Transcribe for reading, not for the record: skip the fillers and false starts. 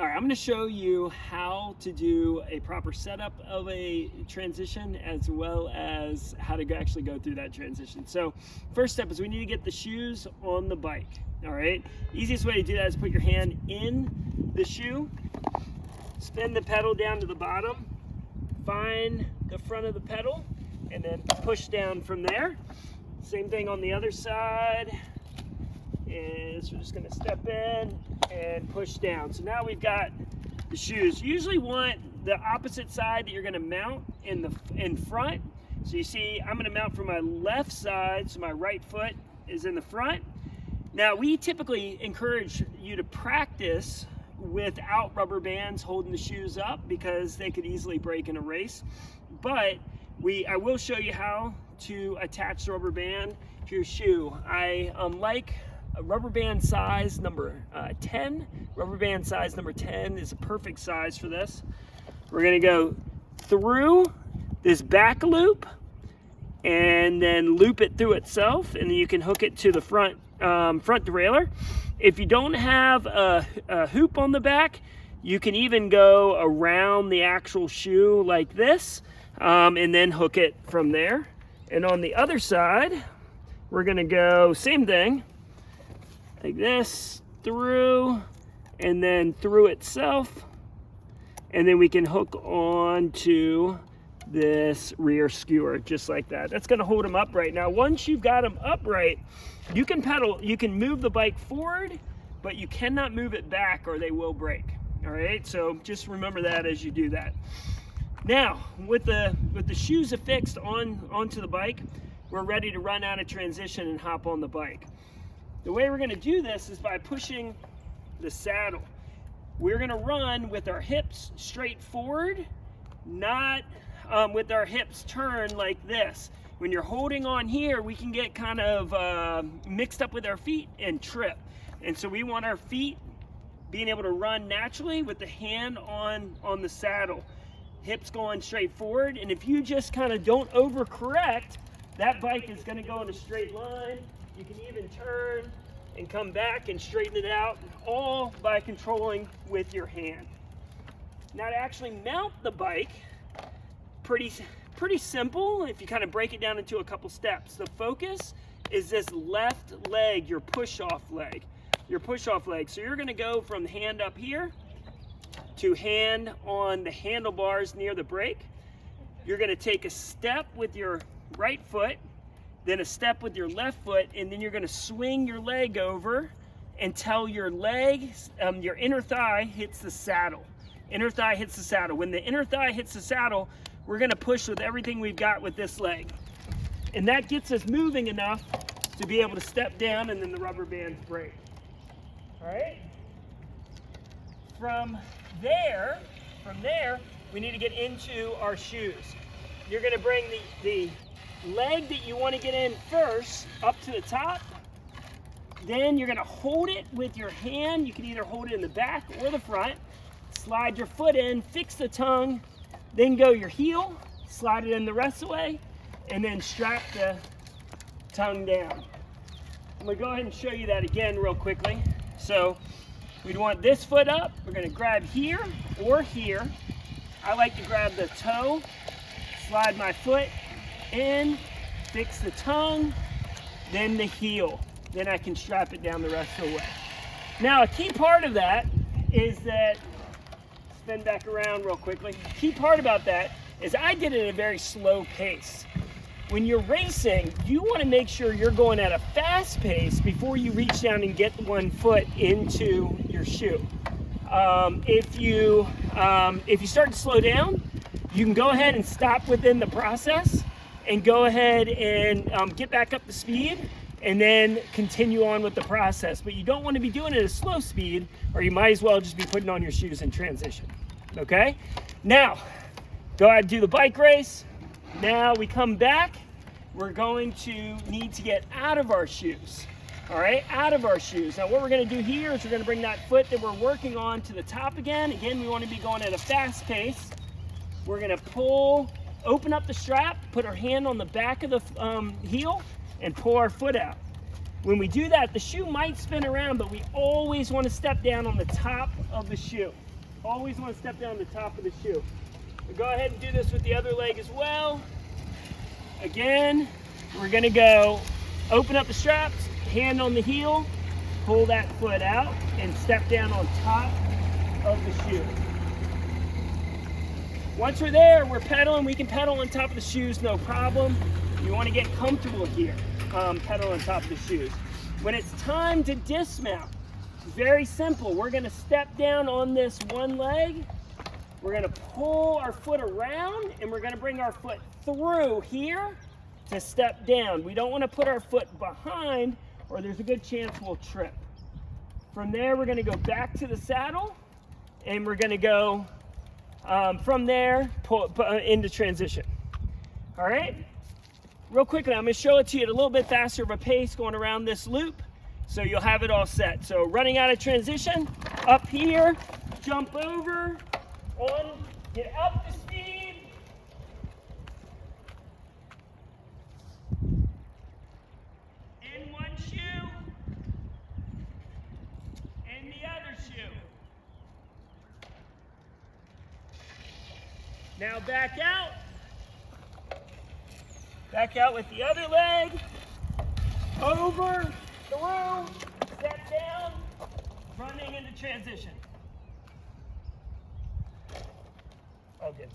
All right, I'm going to show you how to do a proper setup of a transition as well as how to actually go through that transition. So first step is we need to get the shoes on the bike. All right, easiest way to do that is put your hand in the shoe, spin the pedal down to the bottom, find the front of the pedal, and then push down from there. Same thing on the other side. Is we're just going to step in and push down. So now we've got the shoes. You usually want the opposite side that you're going to mount in front. So you see I'm going to mount from my left side, so my right foot is in the front. Now we typically encourage you to practice without rubber bands holding the shoes up because they could easily break in a race. But I will show you how to attach the rubber band to your shoe. I like a rubber band size number 10. Rubber band size number 10 is a perfect size for this. We're going to go through this back loop and then loop it through itself, and then you can hook it to the front derailleur. If you don't have a hoop on the back, you can even go around the actual shoe like this, and then hook it from there. And on the other side, we're going to go same thing, like this, through, and then through itself, and then we can hook on to this rear skewer just like that. That's going to hold them upright. Now once you've got them upright, you can pedal, you can move the bike forward, but you cannot move it back or they will break. All right, so just remember that as you do that. Now with the shoes affixed onto the bike, we're ready to run out of transition and hop on the bike. The way we're going to do this is by pushing the saddle. We're going to run with our hips straight forward, not with our hips turned like this. When you're holding on here, we can get kind of mixed up with our feet and trip. And so we want our feet being able to run naturally with the hand on the saddle. Hips going straight forward. And if you just kind of don't overcorrect, that bike is going to go in a straight line. You can even turn and come back and straighten it out, all by controlling with your hand. Now to actually mount the bike, pretty simple if you kind of break it down into a couple steps. The focus is this left leg, your push-off leg. So you're going to go from hand up here to hand on the handlebars near the brake. You're going to take a step with your right foot, then a step with your left foot, and then you're going to swing your leg over until your leg, your inner thigh hits the saddle. Inner thigh hits the saddle. When the inner thigh hits the saddle, we're going to push with everything we've got with this leg. And that gets us moving enough to be able to step down, and then the rubber bands break. All right? From there, we need to get into our shoes. You're going to bring the leg that you want to get in first up to the top. Then you're going to hold it with your hand. You can either hold it in the back or the front. Slide your foot in, fix the tongue, then go your heel, slide it in the rest of the way, and then strap the tongue down. I'm going to go ahead and show you that again real quickly. So we'd want this foot up. We're going to grab here or here. I like to grab the toe, slide my foot in, fix the tongue, then the heel. Then I can strap it down the rest of the way. Now a key part of that is that, spin back around real quickly. Key part about that is I did it at a very slow pace. When you're racing, you want to make sure you're going at a fast pace before you reach down and get one foot into your shoe. If you start to slow down, you can go ahead and stop within the process and go ahead and get back up to speed and then continue on with the process. But you don't want to be doing it at a slow speed, or you might as well just be putting on your shoes in transition. Okay? Now, go ahead and do the bike race. Now we come back. We're going to need to get out of our shoes. All right, out of our shoes. Now what we're going to do here is we're going to bring that foot that we're working on to the top again. Again, we want to be going at a fast pace. We're going to open up the strap, put our hand on the back of the heel, and pull our foot out. When we do that, the shoe might spin around, but we always want to step down on the top of the shoe. always want to step down the top of the shoe. We'll go ahead and do this with the other leg as well. Again, we're going to go open up the straps, hand on the heel, pull that foot out, and step down on top of the shoe. Once we're there, we're pedaling. We can pedal on top of the shoes, no problem. You want to get comfortable here, pedal on top of the shoes. When it's time to dismount, very simple. We're going to step down on this one leg. We're going to pull our foot around, and we're going to bring our foot through here to step down. We don't want to put our foot behind, or there's a good chance we'll trip. From there, we're going to go back to the saddle, and we're going to go from there into transition. All right? Real quickly, I'm going to show it to you at a little bit faster of a pace going around this loop, so you'll have it all set. So running out of transition, up here, jump over, on, get up to speed, in one shoe, in the other shoe. Now back out with the other leg, over, through, step down, running into transition. Oh, good.